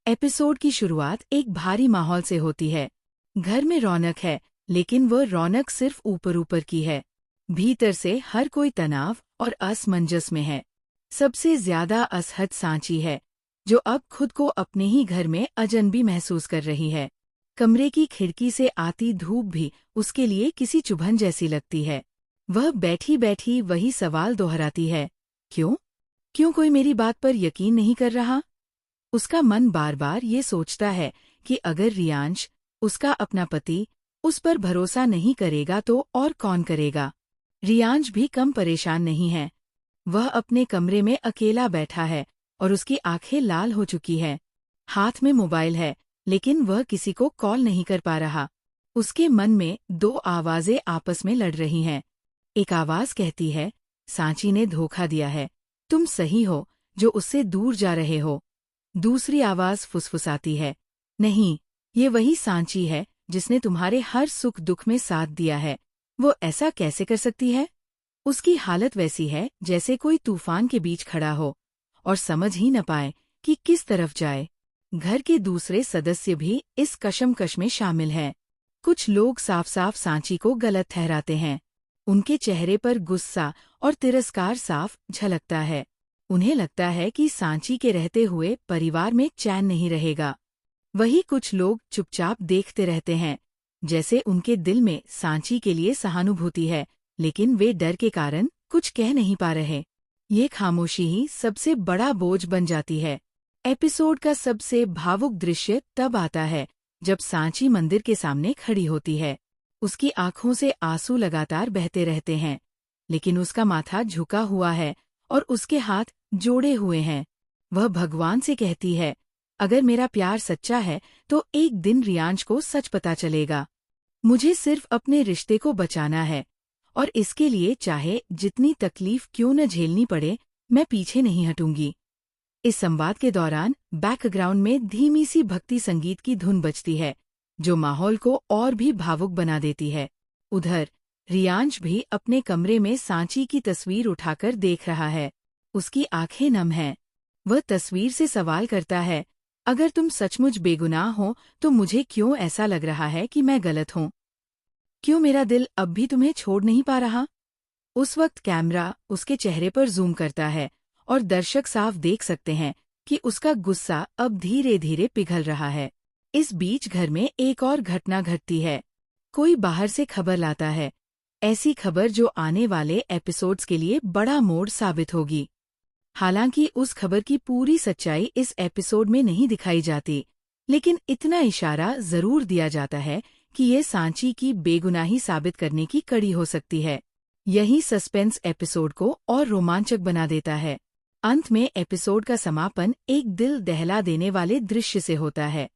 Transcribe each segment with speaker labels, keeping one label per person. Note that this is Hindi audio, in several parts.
Speaker 1: एपिसोड की शुरुआत एक भारी माहौल से होती है। घर में रौनक है, लेकिन वह रौनक सिर्फ ऊपर ऊपर की है। भीतर से हर कोई तनाव और असमंजस में है। सबसे ज्यादा असहज सांची है, जो अब खुद को अपने ही घर में अजनबी महसूस कर रही है। कमरे की खिड़की से आती धूप भी उसके लिए किसी चुभन जैसी लगती है। वह बैठी बैठी वही सवाल दोहराती है, क्यों? क्यों कोई मेरी बात पर यकीन नहीं कर रहा? उसका मन बार बार ये सोचता है कि अगर रियांश, उसका अपना पति, उस पर भरोसा नहीं करेगा तो और कौन करेगा। रियांश भी कम परेशान नहीं है। वह अपने कमरे में अकेला बैठा है और उसकी आंखें लाल हो चुकी है। हाथ में मोबाइल है, लेकिन वह किसी को कॉल नहीं कर पा रहा। उसके मन में दो आवाजें आपस में लड़ रही हैं। एक आवाज कहती है, सांची ने धोखा दिया है, तुम सही हो जो उससे दूर जा रहे हो। दूसरी आवाज फुसफुसाती है, नहीं, ये वही सांची है जिसने तुम्हारे हर सुख दुख में साथ दिया है। वो ऐसा कैसे कर सकती है? उसकी हालत वैसी है जैसे कोई तूफान के बीच खड़ा हो और समझ ही न पाए कि किस तरफ जाए। घर के दूसरे सदस्य भी इस कशमकश में शामिल हैं। कुछ लोग साफ साफ सांची को गलत ठहराते हैं। उनके चेहरे पर गुस्सा और तिरस्कार साफ झलकता है। उन्हें लगता है कि सांची के रहते हुए परिवार में चैन नहीं रहेगा। वही कुछ लोग चुपचाप देखते रहते हैं, जैसे उनके दिल में सांची के लिए सहानुभूति है, लेकिन वे डर के कारण कुछ कह नहीं पा रहे। ये खामोशी ही सबसे बड़ा बोझ बन जाती है। एपिसोड का सबसे भावुक दृश्य तब आता है जब सांची मंदिर के सामने खड़ी होती है। उसकी आंखों से आंसू लगातार बहते रहते हैं, लेकिन उसका माथा झुका हुआ है और उसके हाथ जोड़े हुए हैं। वह भगवान से कहती है, अगर मेरा प्यार सच्चा है तो एक दिन रियांश को सच पता चलेगा। मुझे सिर्फ अपने रिश्ते को बचाना है, और इसके लिए चाहे जितनी तकलीफ क्यों न झेलनी पड़े, मैं पीछे नहीं हटूंगी। इस संवाद के दौरान बैकग्राउंड में धीमी सी भक्ति संगीत की धुन बजती है, जो माहौल को और भी भावुक बना देती है। उधर रियांश भी अपने कमरे में सांची की तस्वीर उठाकर देख रहा है। उसकी आंखें नम हैं। वह तस्वीर से सवाल करता है, अगर तुम सचमुच बेगुनाह हो तो मुझे क्यों ऐसा लग रहा है कि मैं गलत हूँ? क्यों मेरा दिल अब भी तुम्हें छोड़ नहीं पा रहा? उस वक्त कैमरा उसके चेहरे पर जूम करता है और दर्शक साफ देख सकते हैं कि उसका गुस्सा अब धीरे धीरे पिघल रहा है। इस बीच घर में एक और घटना घटती है। कोई बाहर से खबर लाता है, ऐसी खबर जो आने वाले एपिसोड्स के लिए बड़ा मोड़ साबित होगी। हालांकि उस खबर की पूरी सच्चाई इस एपिसोड में नहीं दिखाई जाती, लेकिन इतना इशारा जरूर दिया जाता है कि ये सांची की बेगुनाही साबित करने की कड़ी हो सकती है। यही सस्पेंस एपिसोड को और रोमांचक बना देता है। अंत में एपिसोड का समापन एक दिल दहला देने वाले दृश्य से होता है।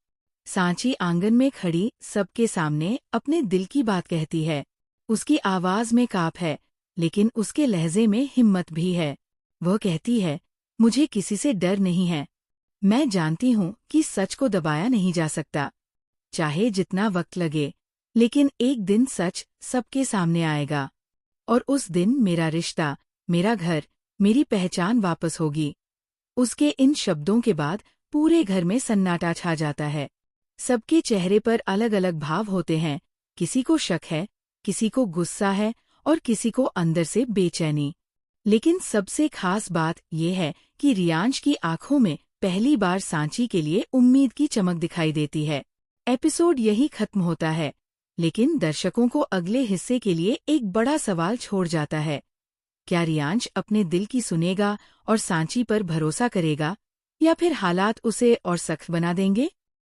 Speaker 1: सांची आंगन में खड़ी सबके सामने अपने दिल की बात कहती है। उसकी आवाज में काप है, लेकिन उसके लहजे में हिम्मत भी है। वह कहती है, मुझे किसी से डर नहीं है। मैं जानती हूँ कि सच को दबाया नहीं जा सकता, चाहे जितना वक्त लगे, लेकिन एक दिन सच सबके सामने आएगा। और उस दिन मेरा रिश्ता, मेरा घर, मेरी पहचान वापस होगी। उसके इन शब्दों के बाद पूरे घर में सन्नाटा छा जाता है। सबके चेहरे पर अलग अलग भाव होते हैं। किसी को शक है, किसी को गुस्सा है और किसी को अंदर से बेचैनी। लेकिन सबसे खास बात यह है कि रियांश की आंखों में पहली बार सांची के लिए उम्मीद की चमक दिखाई देती है। एपिसोड यही खत्म होता है, लेकिन दर्शकों को अगले हिस्से के लिए एक बड़ा सवाल छोड़ जाता है। क्या रियांश अपने दिल की सुनेगा और सांची पर भरोसा करेगा, या फिर हालात उसे और सख्त बना देंगे?